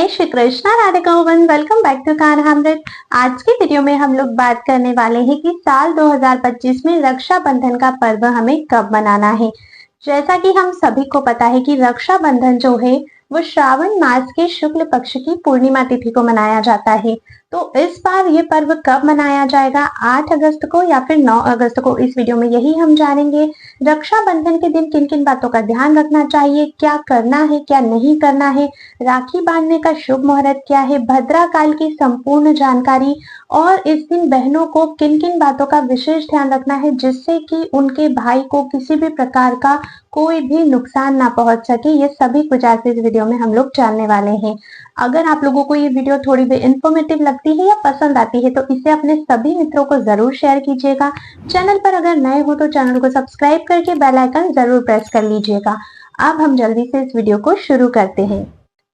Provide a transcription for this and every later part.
जय Shri Krishna, Radhe Govind. Welcome back to कारहामृत। आज की वीडियो में हम लोग बात करने वाले हैं कि साल 2025 में रक्षाबंधन का पर्व हमें कब मनाना है। जैसा कि हम सभी को पता है कि रक्षाबंधन जो है वो श्रावण मास के शुक्ल पक्ष की पूर्णिमा तिथि को मनाया जाता है। तो इस बार ये पर्व कब मनाया जाएगा, 8 अगस्त को या फिर 9 अगस्त को, इस वीडियो में यही हम जानेंगे। रक्षाबंधन के दिन किन किन बातों का ध्यान रखना चाहिए, क्या करना है क्या नहीं करना है, राखी बांधने का शुभ मुहूर्त क्या है, भद्रा काल की संपूर्ण जानकारी और इस दिन बहनों को किन किन बातों का विशेष ध्यान रखना है जिससे कि उनके भाई को किसी भी प्रकार का कोई भी नुकसान ना पहुंच सके, ये सभी कुछ आज इस वीडियो में हम लोग जानने वाले हैं। अगर आप लोगों को ये वीडियो थोड़ी भी इंफॉर्मेटिव लगती है या पसंद आती है तो इसे अपने सभी मित्रों को जरूर शेयर कीजिएगा। चैनल पर अगर नए हो तो चैनल को सब्सक्राइब करके बेल आइकन जरूर प्रेस कर लीजिएगा। अब हम जल्दी से इस वीडियो को शुरू करते हैं।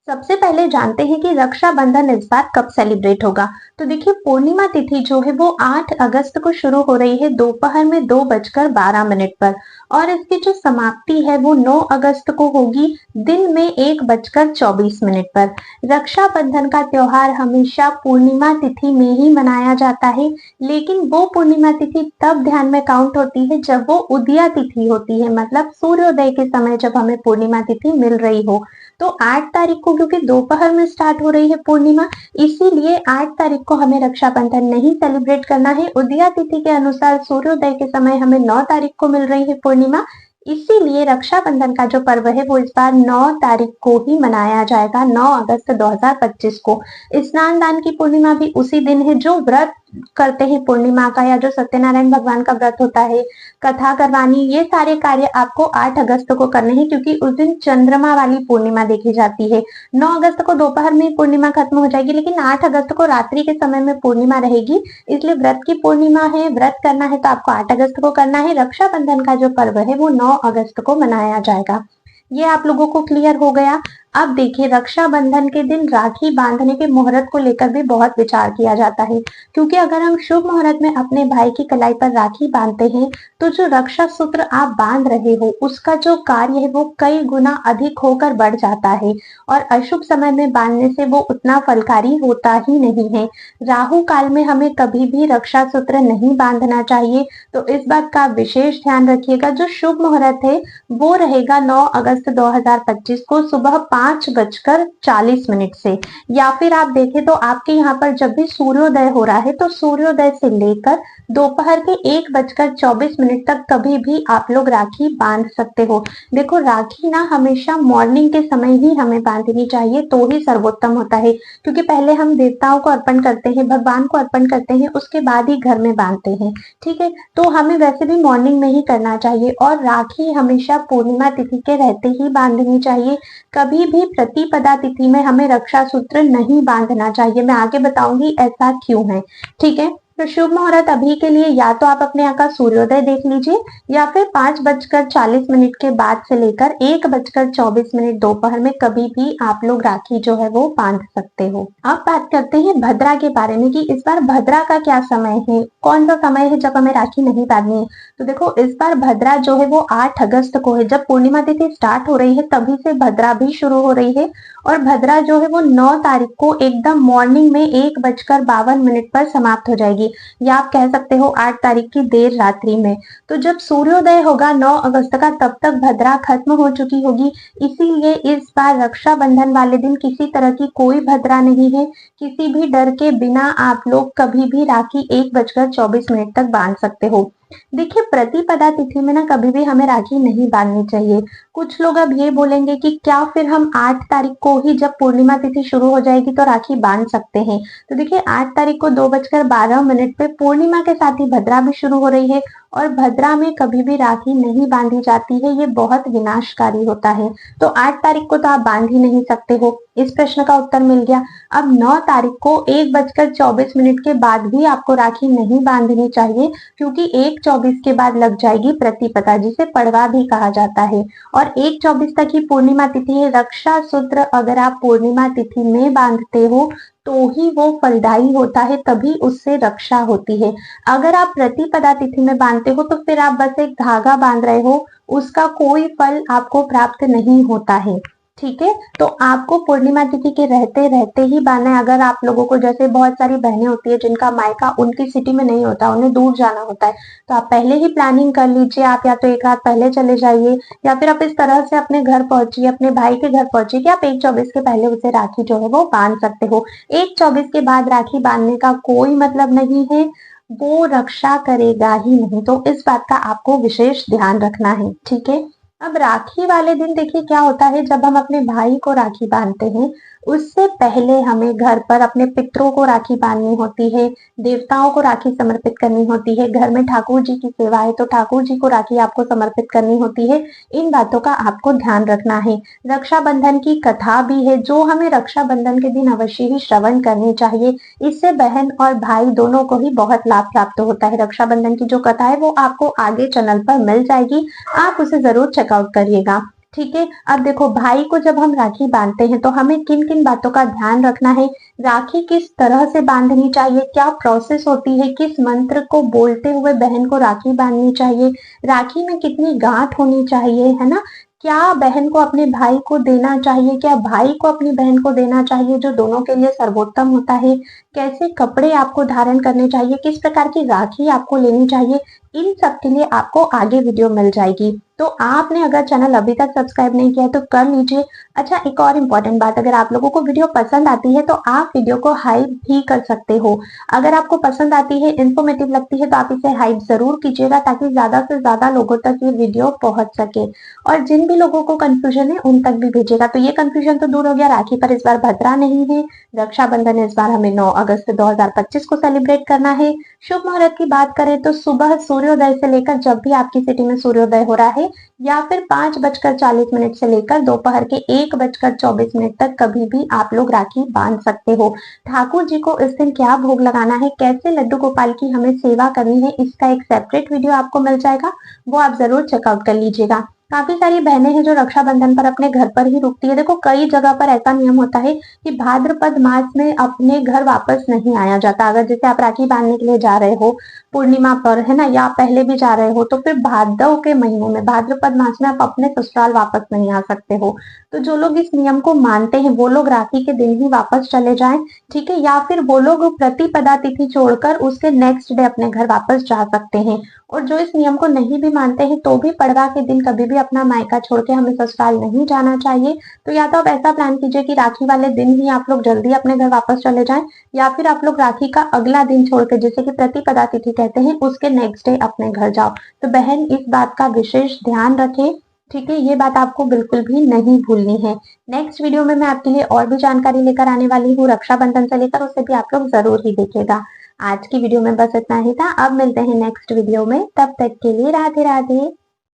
सबसे पहले जानते हैं कि रक्षाबंधन इस बार कब सेलिब्रेट होगा। तो देखिए, पूर्णिमा तिथि जो है वो 8 अगस्त को शुरू हो रही है दोपहर में 2:12 पर, और इसकी जो समाप्ति है वो 9 अगस्त को होगी दिन में 1:24 पर। रक्षाबंधन का त्योहार हमेशा पूर्णिमा तिथि में ही मनाया जाता है, लेकिन वो पूर्णिमा तिथि तब ध्यान में काउंट होती है जब वो उदया तिथि होती है, मतलब सूर्योदय के समय जब हमें पूर्णिमा तिथि मिल रही हो। तो 8 तारीख को क्योंकि दोपहर में स्टार्ट हो रही है पूर्णिमा, इसीलिए 8 तारीख को हमें रक्षाबंधन नहीं सेलिब्रेट करना है। उदया तिथि के अनुसार सूर्योदय के समय हमें 9 तारीख को मिल रही है पूर्णिमा, इसीलिए रक्षाबंधन का जो पर्व है वो इस बार 9 तारीख को ही मनाया जाएगा, 9 अगस्त 2025 को। स्नान दान की पूर्णिमा भी उसी दिन है। जो व्रत करते हैं पूर्णिमा का या जो सत्यनारायण भगवान का व्रत होता है, कथा करवानी, ये सारे कार्य आपको 8 अगस्त को करने हैं क्योंकि उस दिन चंद्रमा वाली पूर्णिमा देखी जाती है। 9 अगस्त को दोपहर में पूर्णिमा खत्म हो जाएगी, लेकिन 8 अगस्त को रात्रि के समय में पूर्णिमा रहेगी, इसलिए व्रत की पूर्णिमा है, व्रत करना है तो आपको 8 अगस्त को करना है। रक्षाबंधन का जो पर्व है वो 9 अगस्त को मनाया जाएगा। ये आप लोगों को क्लियर हो गया। अब देखिए, रक्षाबंधन के दिन राखी बांधने के मुहूर्त को लेकर भी बहुत विचार किया जाता है, क्योंकि अगर हम शुभ मुहूर्त में अपने भाई की कलाई पर राखी बांधते हैं तो जो रक्षा सूत्र आप बांध रहे हो उसका जो कार्य है वो कई गुना अधिक होकर बढ़ जाता है, और अशुभ समय में बांधने से वो उतना फलकारी होता ही नहीं है। राहु काल में हमें कभी भी रक्षा सूत्र नहीं बांधना चाहिए, तो इस बात का विशेष ध्यान रखिएगा। जो शुभ मुहूर्त है वो रहेगा 9 अगस्त 2025 को सुबह 5:40 से, या फिर आप देखें तो आपके यहाँ पर जब भी सूर्योदय हो रहा है तो सूर्योदय से लेकर दोपहर के 1:24 तक कभी भी आप लोग राखी बांध सकते हो। देखो, राखी ना हमेशा मॉर्निंग के समय ही हमें बांधनी चाहिए तो ही सर्वोत्तम होता है, क्योंकि पहले हम देवताओं को अर्पण करते हैं, भगवान को अर्पण करते हैं, उसके बाद ही घर में बांधते हैं। ठीक है, तो हमें वैसे भी मॉर्निंग में ही करना चाहिए, और राखी हमेशा पूर्णिमा तिथि के रहते ही बांधनी चाहिए। कभी भी प्रतिपदा तिथि में हमें रक्षा सूत्र नहीं बांधना चाहिए। मैं आगे बताऊंगी ऐसा क्यों है। ठीक है, तो शुभ मुहूर्त अभी के लिए या तो आप अपने यहाँ का सूर्योदय देख लीजिए, या फिर 5:40 के बाद से लेकर 1:24 दोपहर में कभी भी आप लोग राखी जो है वो बांध सकते हो। अब बात करते हैं भद्रा के बारे में कि इस बार भद्रा का क्या समय है, कौन सा समय है जब हमें राखी नहीं बांधनी है। तो देखो, इस बार भद्रा जो है वो 8 अगस्त को है। जब पूर्णिमा तिथि स्टार्ट हो रही है तभी से भद्रा भी शुरू हो रही है, और भद्रा जो है वो 9 तारीख को एकदम मॉर्निंग में 1:52 पर समाप्त हो जाएगी, या आप कह सकते हो 8 तारीख की देर रात्रि में। तो जब सूर्योदय होगा 9 अगस्त का तब तक भद्रा खत्म हो चुकी होगी, इसीलिए इस बार रक्षाबंधन वाले दिन किसी तरह की कोई भद्रा नहीं है। किसी भी डर के बिना आप लोग कभी भी राखी 1:24 तक बांध सकते हो। देखिए, प्रतिपदा तिथि में ना कभी भी हमें राखी नहीं बांधनी चाहिए। कुछ लोग अब ये बोलेंगे कि क्या फिर हम 8 तारीख को ही जब पूर्णिमा तिथि शुरू हो जाएगी तो राखी बांध सकते हैं। तो देखिए, 8 तारीख को 2:12 पे पूर्णिमा के साथ ही भद्रा भी शुरू हो रही है, और भद्रा में कभी भी राखी नहीं बांधी जाती है, ये बहुत विनाशकारी होता है। तो 8 तारीख को तो आप बांध ही नहीं सकते हो। इस प्रश्न का उत्तर मिल गया। अब 9 तारीख को 1:24 के बाद भी आपको राखी नहीं बांधनी चाहिए, क्योंकि 1:24 के बाद लग जाएगी प्रतिपदा, जिसे पड़वा भी कहा जाता है, और 1:24 तक ही पूर्णिमा तिथि है। रक्षा सूत्र अगर आप पूर्णिमा तिथि में बांधते हो तो ही वो फलदायी होता है, तभी उससे रक्षा होती है। अगर आप प्रतिपदा तिथि में बांधते हो तो फिर आप बस एक धागा बांध रहे हो, उसका कोई फल आपको प्राप्त नहीं होता है। ठीक है। तो आपको पूर्णिमा तिथि के रहते रहते ही बांधना है। अगर आप लोगों को, जैसे बहुत सारी बहनें होती है जिनका मायका उनकी सिटी में नहीं होता, उन्हें दूर जाना होता है, तो आप पहले ही प्लानिंग कर लीजिए। आप या तो एक रात पहले चले जाइए, या फिर आप इस तरह से अपने घर पहुंचिए, अपने भाई के घर पहुंचिए कि आप 1/24 के पहले उसे राखी जो है वो बांध सकते हो। 1/24 के बाद राखी बांधने का कोई मतलब नहीं है, वो रक्षा करेगा ही नहीं। तो इस बात का आपको विशेष ध्यान रखना है, ठीक है। अब राखी वाले दिन देखिए क्या होता है, जब हम अपने भाई को राखी बांधते हैं, उससे पहले हमें घर पर अपने पितरों को राखी बांधनी होती है, देवताओं को राखी समर्पित करनी होती है। घर में ठाकुर जी की सेवा है तो ठाकुर जी को राखी आपको समर्पित करनी होती है। इन बातों का आपको ध्यान रखना है। रक्षाबंधन की कथा भी है जो हमें रक्षाबंधन के दिन अवश्य ही श्रवण करनी चाहिए। इससे बहन और भाई दोनों को ही बहुत लाभ प्राप्त होता है। रक्षाबंधन की जो कथा है वो आपको आगे चैनल पर मिल जाएगी, आप उसे जरूर चेकआउट करिएगा, ठीक है। अब देखो, भाई को जब हम राखी बांधते हैं तो हमें किन किन बातों का ध्यान रखना है, राखी किस तरह से बांधनी चाहिए, क्या प्रोसेस होती है, किस मंत्र को बोलते हुए बहन को राखी बांधनी चाहिए, राखी में कितनी गांठ होनी चाहिए, है ना, क्या बहन को अपने भाई को देना चाहिए, क्या भाई को अपनी बहन को देना चाहिए, जो दोनों के लिए सर्वोत्तम होता है, कैसे कपड़े आपको धारण करने चाहिए, किस प्रकार की राखी आपको लेनी चाहिए, इन सब के लिए आपको आगे वीडियो मिल जाएगी। तो आपने अगर चैनल अभी तक सब्सक्राइब नहीं किया तो कर लीजिए। अच्छा, एक और इम्पोर्टेंट बात, अगर आप लोगों को वीडियो पसंद आती है तो आप वीडियो को हाइप भी कर सकते हो। अगर आपको पसंद आती है, इंफॉर्मेटिव लगती है, तो आप इसे हाइप जरूर कीजिएगा ताकि ज्यादा से ज्यादा लोगों तक ये वीडियो पहुंच सके। और जिन भी लोगों को कंफ्यूजन है उन तक भी भेजिएगा। तो ये कंफ्यूजन तो दूर हो गया, राखी पर इस बार भद्रा नहीं है, रक्षाबंधन इस बार हमें 9 अगस्त 2025 को सेलिब्रेट करना है। शुभ मुहूर्त की बात करें तो सुबह सूर्योदय से लेकर, जब भी आपकी सिटी में सूर्योदय हो रहा है, या फिर 5:40 से लेकर दोपहर के 1:24 तक कभी भी आप लोग राखी बांध सकते हो। ठाकुर जी को इस दिन क्या भोग लगाना है, कैसे लड्डू गोपाल की हमें सेवा करनी है, इसका एक सेपरेट वीडियो आपको मिल जाएगा, वो आप जरूर चेकआउट कर लीजिएगा। काफी सारी बहनें हैं जो रक्षाबंधन पर अपने घर पर ही रुकती है। देखो, कई जगह पर ऐसा नियम होता है कि भाद्रपद मास में अपने घर वापस नहीं आया जाता। अगर जैसे आप राखी बांधने के लिए जा रहे हो पूर्णिमा पर, है ना, या पहले भी जा रहे हो, तो फिर भादव के महीने में, भाद्रपद मास में आप अपने ससुराल वापस नहीं आ सकते हो। तो जो लोग इस नियम को मानते हैं वो लोग राखी के दिन ही वापस चले जाएं, ठीक है, या फिर वो लोग प्रतिपदा तिथि छोड़कर उसके नेक्स्ट डे अपने घर वापस जा सकते हैं। और जो इस नियम को नहीं भी मानते हैं तो भी पड़वा के दिन कभी भी अपना मायका छोड़ के हमें ससुराल नहीं जाना चाहिए। तो या तो आप ऐसा प्लान कीजिए कि राखी वाले दिन ही आप लोग जल्दी अपने घर वापस चले जाएं, या फिर आप लोग राखी का अगला दिन छोड़कर, जैसे कि प्रतिपदा तिथि कहते हैं, उसके नेक्स्ट डे अपने घर जाओ। तो बहन इस बात का विशेष ध्यान रखें, ठीक है, ये बात आपको बिल्कुल भी नहीं भूलनी है। नेक्स्ट वीडियो में मैं आपके लिए और भी जानकारी लेकर आने वाली हूँ रक्षाबंधन से लेकर, उसे भी आप लोग जरूर ही देखिएगा। आज की वीडियो में बस इतना ही था। अब मिलते हैं नेक्स्ट वीडियो में, तब तक के लिए राधे राधे।